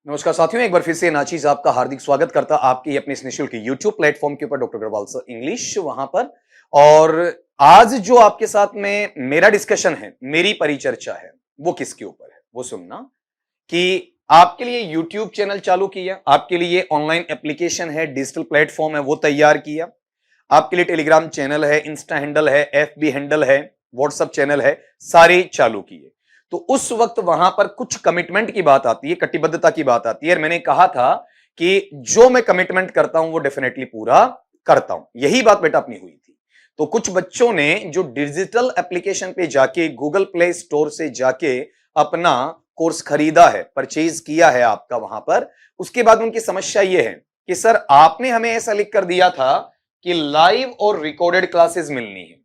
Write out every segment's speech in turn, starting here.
नमस्कार साथियों, एक बार फिर से नाचीज आपका हार्दिक स्वागत करता आपके अपने इस निःशुल्क यूट्यूब प्लेटफॉर्म के ऊपर डॉक्टर अग्रवाल सर इंग्लिश वहां पर। और आज जो आपके साथ में मेरा डिस्कशन है, मेरी परिचर्चा है, वो किसके ऊपर है वो सुनना कि आपके लिए यूट्यूब चैनल चालू किया, आपके लिए ऑनलाइन एप्लीकेशन है, डिजिटल प्लेटफॉर्म है वो तैयार किया, आपके लिए टेलीग्राम चैनल है, इंस्टा हैंडल है, एफबी हैंडल है, व्हाट्सएप चैनल है, सारे चालू किए। तो उस वक्त वहां पर कुछ कमिटमेंट की बात आती है, कटिबद्धता की बात आती है, और मैंने कहा था कि जो मैं कमिटमेंट करता हूं वो डेफिनेटली पूरा करता हूं। यही बात बेटा अपनी हुई थी। तो कुछ बच्चों ने जो डिजिटल एप्लीकेशन पे जाके गूगल प्ले स्टोर से जाके अपना कोर्स खरीदा है, परचेज किया है आपका वहां पर, उसके बाद उनकी समस्या यह है कि सर आपने हमें ऐसा लिख कर दिया था कि लाइव और रिकॉर्डेड क्लासेस मिलनी है।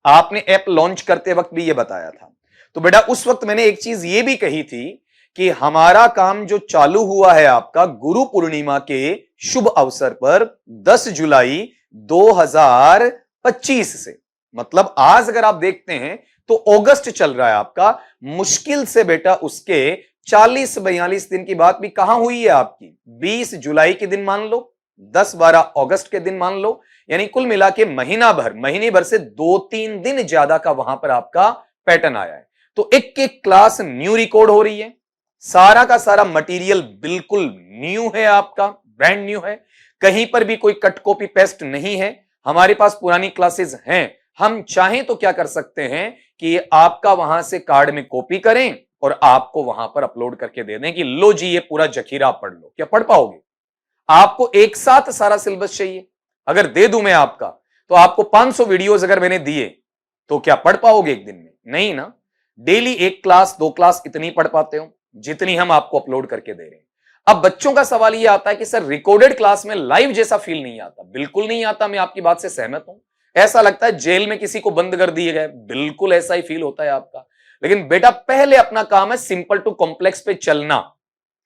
आपने ऐप लॉन्च करते वक्त भी यह बताया था। तो बेटा उस वक्त मैंने एक चीज ये भी कही थी कि हमारा काम जो चालू हुआ है आपका गुरु पूर्णिमा के शुभ अवसर पर 10 जुलाई 2025 से, मतलब आज अगर आप देखते हैं तो अगस्त चल रहा है आपका, मुश्किल से बेटा उसके 40-42 दिन की बात भी कहां हुई है आपकी। 20 जुलाई के दिन मान लो, 10-12 अगस्त के दिन मान लो, यानी कुल मिला के महीने भर से 2-3 दिन ज्यादा का वहां पर आपका पैटर्न आया है। तो एक एक क्लास न्यू रिकॉर्ड हो रही है, सारा का सारा मटेरियल बिल्कुल न्यू है आपका, ब्रांड न्यू है, कहीं पर भी कोई कट कॉपी पेस्ट नहीं है। हमारे पास पुरानी क्लासेस हैं, हम चाहें तो क्या कर सकते हैं कि आपका वहां से कार्ड में कॉपी करें और आपको वहां पर अपलोड करके दे दें कि लो जी ये पूरा जखीरा पढ़ लो। क्या पढ़ पाओगे? आपको एक साथ सारा सिलेबस चाहिए, अगर दे दूं मैं आपका तो आपको 500 वीडियोस अगर मैंने दिए तो क्या पढ़ पाओगे एक दिन में? नहीं ना। डेली एक क्लास 2 क्लास इतनी पढ़ पाते हो जितनी हम आपको अपलोड करके दे रहे हैं। अब बच्चों का सवाल यह आता है कि सर रिकॉर्डेड क्लास में लाइव जैसा फील नहीं आता। बिल्कुल नहीं आता, मैं आपकी बात से सहमत हूं। ऐसा लगता है जेल में किसी को बंद कर दिए गए, बिल्कुल ऐसा ही फील होता है आपका। लेकिन बेटा पहले अपना काम है सिंपल टू कॉम्प्लेक्स पे चलना,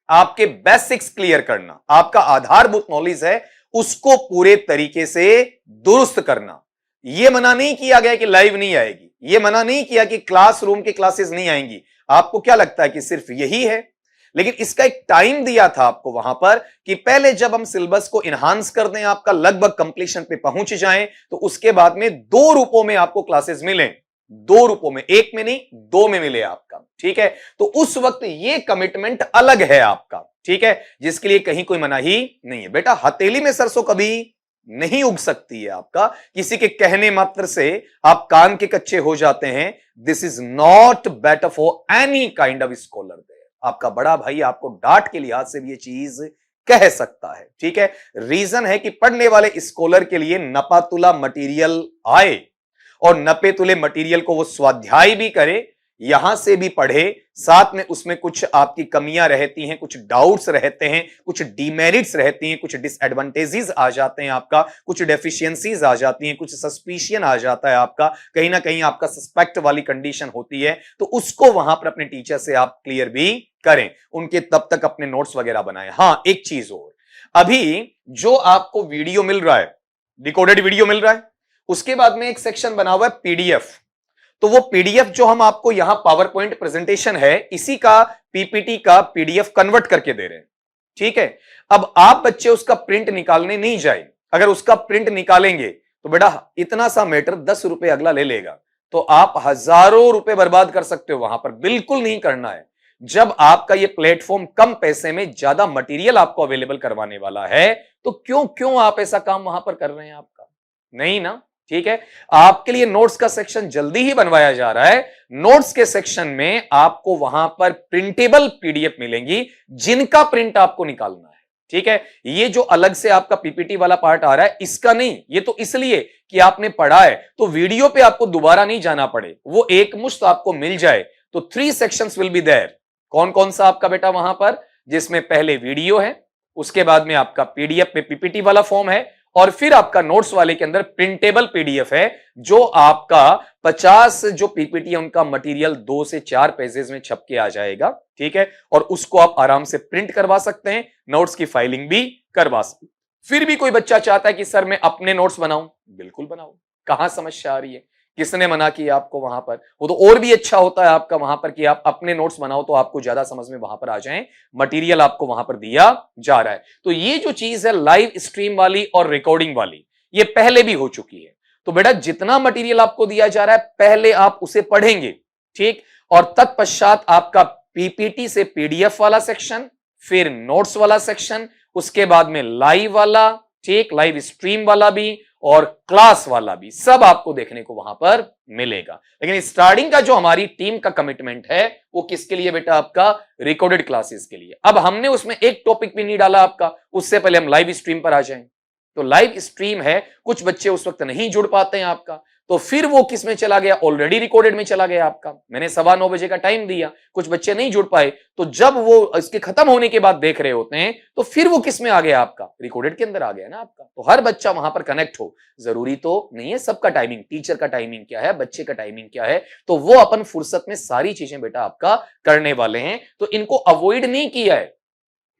आपके बेसिक्स क्लियर करना, आपका आधारभूत नॉलेज है उसको पूरे तरीके से दुरुस्त करना। यह मना नहीं किया गया कि लाइव नहीं आएगी, यह मना नहीं किया कि क्लासरूम की क्लासेस नहीं आएंगी। आपको क्या लगता है कि सिर्फ यही है? लेकिन इसका एक टाइम दिया था आपको वहां पर कि पहले जब हम सिलेबस को इनहांस कर दें, आपका लगभग कंप्लीशन पे पहुंच जाएं, तो उसके बाद में 2 रूपों में आपको क्लासेस मिलें। 2 रूपों में, एक में नहीं 2 में मिले आपका, ठीक है। तो उस वक्त ये कमिटमेंट अलग है आपका, ठीक है, जिसके लिए कहीं कोई मनाही नहीं है। बेटा हथेली में सरसों कभी नहीं उग सकती है आपका, किसी के कहने मात्र से आप कान के कच्चे हो जाते हैं। This is not better for any kind of scholar there. आपका बड़ा भाई आपको डांट के लिहाज से भी ये चीज कह सकता है, ठीक है। रीजन है कि पढ़ने वाले स्कॉलर के लिए नपातुला मटेरियल आए और नपे तुले मटेरियल को वो स्वाध्याय भी करे, यहां से भी पढ़े, साथ में उसमें कुछ आपकी कमियां रहती हैं, कुछ डाउट्स रहते हैं, कुछ डिमेरिट्स रहती हैं, कुछ डिसएडवांटेजेस आ जाते हैं आपका, कुछ डेफिशिएंसीज आ जाती हैं, कुछ सस्पिशियन आ जाता है आपका, कहीं ना कहीं आपका सस्पेक्ट वाली कंडीशन होती है। तो उसको वहां पर अपने टीचर से आप क्लियर भी करें, उनके तब तक अपने नोट्स वगैरह बनाएं। हां एक चीज और, अभी जो आपको वीडियो मिल रहा है, रिकॉर्डेड वीडियो मिल रहा है, उसके बाद में एक सेक्शन बना हुआ है पीडीएफ। तो वो पीडीएफ जो हम आपको यहां पावर पॉइंट प्रेजेंटेशन है, इसी का पीपीटी का पीडीएफ कन्वर्ट करके दे रहे हैं, ठीक है। अब आप बच्चे उसका प्रिंट निकालने नहीं जाए, अगर उसका प्रिंट निकालेंगे तो बेटा इतना सा मैटर 10 रुपए अगला ले लेगा, तो आप हजारों रुपए बर्बाद कर सकते हो वहां पर। बिल्कुल नहीं करना है। जब आपका ये प्लेटफॉर्म कम पैसे में ज्यादा मटेरियल आपको अवेलेबल करवाने वाला है, तो क्यों क्यों आप ऐसा काम वहां पर कर रहे हैं? आपका नहीं ना, ठीक है। आपके लिए नोट्स का सेक्शन जल्दी ही बनवाया जा रहा है। नोट्स के सेक्शन में आपको वहां पर प्रिंटेबल पीडीएफ मिलेंगी जिनका प्रिंट आपको निकालना है, ठीक है। ये जो अलग से आपका पीपीटी वाला पार्ट आ रहा है इसका नहीं, ये तो इसलिए कि आपने पढ़ा है तो वीडियो पे आपको दोबारा नहीं जाना पड़े, वो एक मुश्त आपको मिल जाए। तो 3 सेक्शंस विल बी देयर। कौन कौन सा आपका बेटा वहां पर? जिसमें पहले वीडियो है, उसके बाद में आपका पीडीएफ में पीपीटी वाला फॉर्म है, और फिर आपका नोट्स वाले के अंदर प्रिंटेबल पीडीएफ है, जो आपका 50 जो पीपीटी है उनका मटेरियल 2 से 4 पेजेस में छप के आ जाएगा, ठीक है। और उसको आप आराम से प्रिंट करवा सकते हैं, नोट्स की फाइलिंग भी करवा सकते हैं। फिर भी कोई बच्चा चाहता है कि सर मैं अपने नोट्स बनाऊं, बिल्कुल बनाओ। कहां समस्या आ रही है? किसने मना किया आपको वहां पर? वो तो और भी अच्छा होता है आपका वहां पर कि आप अपने नोट्स बनाओ तो आपको ज्यादा समझ में वहां पर आ जाए, मटेरियल आपको वहां पर दिया जा रहा है। तो ये जो चीज है लाइव स्ट्रीम वाली और रिकॉर्डिंग वाली, ये पहले भी हो चुकी है। तो बेटा जितना मटेरियल आपको दिया जा रहा है पहले आप उसे पढ़ेंगे, ठीक, और तत्पश्चात आपका पीपीटी से पीडीएफ वाला सेक्शन, फिर नोट्स वाला सेक्शन, उसके बाद में लाइव वाला, ठीक, लाइव स्ट्रीम वाला भी और क्लास वाला भी, सब आपको देखने को वहां पर मिलेगा। लेकिन स्टार्टिंग का जो हमारी टीम का कमिटमेंट है वो किसके लिए बेटा? आपका रिकॉर्डेड क्लासेस के लिए। अब हमने उसमें एक टॉपिक भी नहीं डाला आपका, उससे पहले हम लाइव स्ट्रीम पर आ जाएं। तो लाइव स्ट्रीम है, कुछ बच्चे उस वक्त नहीं जुड़ पाते हैं आपका, तो फिर वो किस में चला गया? ऑलरेडी रिकॉर्डेड में चला गया आपका। मैंने 9:15 बजे का टाइम दिया, कुछ बच्चे नहीं जुड़ पाए, तो जब वो इसके खत्म होने के बाद देख रहे होते हैं तो फिर वो किस में आ गया? आपका रिकॉर्डेड के अंदर आ गया ना आपका। तो हर बच्चा वहां पर कनेक्ट हो, जरूरी तो नहीं है सबका टाइमिंग, टीचर का टाइमिंग क्या है, बच्चे का टाइमिंग क्या है, तो वो अपन फुर्सत में सारी चीजें बेटा आपका करने वाले हैं। तो इनको अवॉइड नहीं किया है,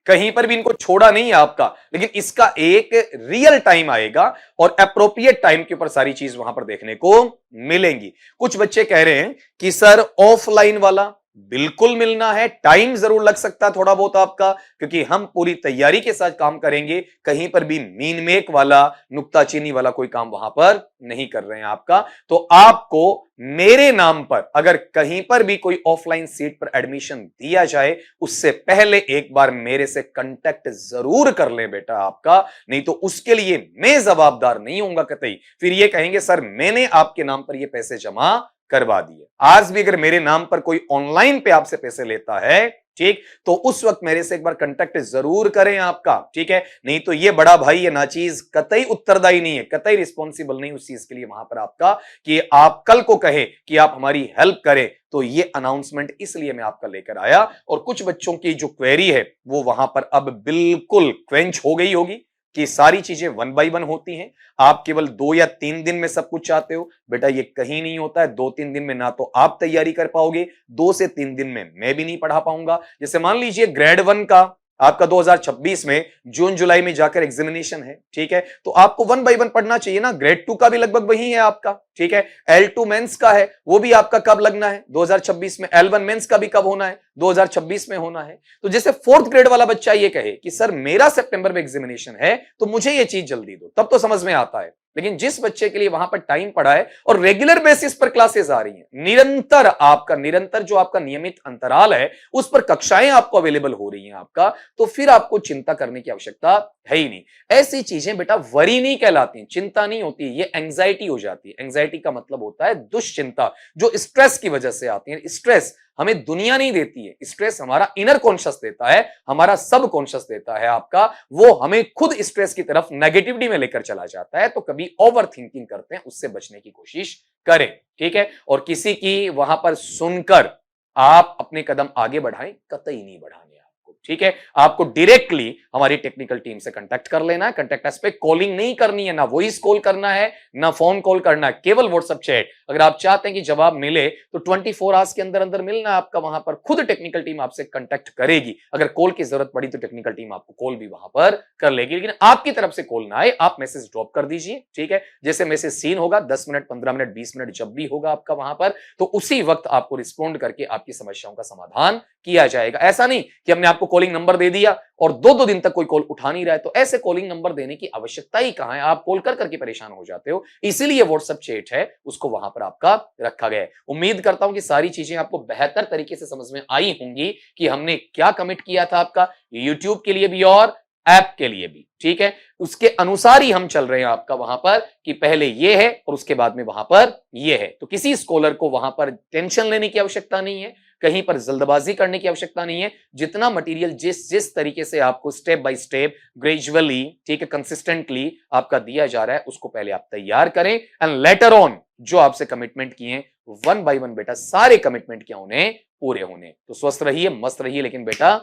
कहीं पर भी इनको छोड़ा नहीं है आपका, लेकिन इसका एक रियल टाइम आएगा और अप्रोप्रिएट टाइम के ऊपर सारी चीज वहां पर देखने को मिलेंगी। कुछ बच्चे कह रहे हैं कि सर ऑफलाइन वाला बिल्कुल मिलना है, टाइम जरूर लग सकता है थोड़ा बहुत आपका, क्योंकि हम पूरी तैयारी के साथ काम करेंगे, कहीं पर भी मीन मेक वाला, नुक्ताचीनी वाला कोई काम वहां पर नहीं कर रहे हैं आपका। तो आपको मेरे नाम पर अगर कहीं पर भी कोई ऑफलाइन सीट पर एडमिशन दिया जाए, उससे पहले एक बार मेरे से कांटेक्ट जरूर कर ले बेटा आपका, नहीं तो उसके लिए मैं जवाबदार नहीं होऊंगा कतई। फिर ये कहेंगे सर मैंने आपके नाम पर ये पैसे जमा करवा दिए। आज भी अगर मेरे नाम पर कोई ऑनलाइन पे आपसे पैसे लेता है, ठीक, तो उस वक्त मेरे से एक बार कांटेक्ट जरूर करें आपका, ठीक है, नहीं तो ये बड़ा भाई ये नाचीज कतई उत्तरदायी नहीं है, कतई रिस्पॉन्सिबल नहीं उस चीज के लिए वहां पर आपका कि आप कल को कहे कि आप हमारी हेल्प करें। तो ये अनाउंसमेंट इसलिए मैं आपका लेकर आया, और कुछ बच्चों की जो क्वेरी है वो वहां पर अब बिल्कुल क्वेंच हो गई होगी कि सारी चीजें 1 बाय 1 होती हैं, आप केवल 2 या 3 दिन में सब कुछ चाहते हो। बेटा ये कहीं नहीं होता है, 2-3 दिन में ना तो आप तैयारी कर पाओगे, 2 से 3 दिन में मैं भी नहीं पढ़ा पाऊंगा। जैसे मान लीजिए ग्रेड 1 का आपका 2026 में जून जुलाई में जाकर एग्जामिनेशन है, ठीक है, तो आपको 1 बाय 1 पढ़ना चाहिए ना। ग्रेड 2 का भी लगभग वही है आपका, ठीक है, L2 मेंस का है, वो भी आपका कब लगना है? 2026 में। L1 मेंस का भी कब होना है? 2026 में होना है। तो जैसे 4th ग्रेड वाला बच्चा ये कहे कि सर मेरा सितंबर में एग्जामिनेशन है तो मुझे ये चीज जल्दी दो, तब तो समझ में आता है। लेकिन जिस बच्चे के लिए वहां पर टाइम पड़ा है और रेगुलर बेसिस पर क्लासेस आ रही हैं, निरंतर जो आपका नियमित अंतराल है उस पर कक्षाएं आपको अवेलेबल हो रही हैं आपका, तो फिर आपको चिंता करने की आवश्यकता है ही नहीं। ऐसी चीजें बेटा वरी नहीं कहलाती, चिंता नहीं होती, ये एंग्जाइटी हो जाती है। एंग्जाइटी का मतलब होता है दुश्चिंता, जो स्ट्रेस की वजह से आती है। स्ट्रेस हमें दुनिया नहीं देती है, स्ट्रेस हमारा इनर कॉन्शियस देता है, हमारा सब कॉन्शियस देता है आपका, वो हमें खुद स्ट्रेस की तरफ नेगेटिविटी में लेकर चला जाता है। तो कभी ओवर थिंकिंग करते हैं, उससे बचने की कोशिश करें, ठीक है, और किसी की वहां पर सुनकर आप अपने कदम आगे बढ़ाएं, कतई नहीं बढ़ाने आपको, ठीक है। आपको डायरेक्टली हमारी टेक्निकल टीम से कांटेक्ट कर लेना है। कांटेक्ट अस पे कॉलिंग नहीं करनी है, ना वॉइस कॉल करना है, ना फोन कॉल करना है, केवल व्हाट्सएप चैट। अगर आप चाहते हैं कि जवाब मिले तो 24 आवर्स के अंदर अंदर मिलना आपका, वहां पर खुद टेक्निकल टीम आपसे कांटेक्ट करेगी। अगर कॉल की जरूरत पड़ी तो टेक्निकल टीम आपको कॉल भी वहां पर कर लेगी, लेकिन आपकी तरफ से कॉल ना आए, आप मैसेज ड्रॉप कर दीजिए, ठीक है। जैसे मैसेज सीन होगा 10 मिनट, 15 मिनट, 20 मिनट जब भी होगा आपका वहां पर, तो उसी वक्त आपको रिस्पॉन्ड करके आपकी समस्याओं का समाधान किया जाएगा। ऐसा नहीं कि हमने आपको कॉलिंग नंबर दे दिया और 2-2 दिन तक कोई कॉल उठा नहीं रहा है, तो ऐसे कॉलिंग नंबर देने की आवश्यकता ही कहां है, आप कॉल कर करके परेशान हो जाते हो। इसीलिए व्हाट्सएप चैट है, उसको वहां पर आपका रखा गया है। उम्मीद करता हूं कि सारी चीजें आपको बेहतर तरीके से समझ में आई होंगी कि हमने क्या कमिट किया था आपका यूट्यूब के लिए भी और ऐप के लिए भी, ठीक है। उसके अनुसार ही हम चल रहे हैं आपका वहां पर कि पहले ये है और उसके बाद में वहां पर ये है। तो किसी स्कॉलर को वहां पर टेंशन लेने की आवश्यकता नहीं है, कहीं पर जल्दबाजी करने की आवश्यकता नहीं है। जितना मटेरियल जिस तरीके से आपको स्टेप बाय स्टेप ग्रेजुअली, ठीक है, कंसिस्टेंटली आपका दिया जा रहा है, उसको पहले आप तैयार करें एंड लेटर ऑन जो आपसे कमिटमेंट किए 1 बाय 1 बेटा सारे कमिटमेंट क्या होने, पूरे होने। तो स्वस्थ रहिए, मस्त रहिए, लेकिन बेटा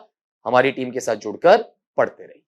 हमारी टीम के साथ जुड़कर पढ़ते रहिए।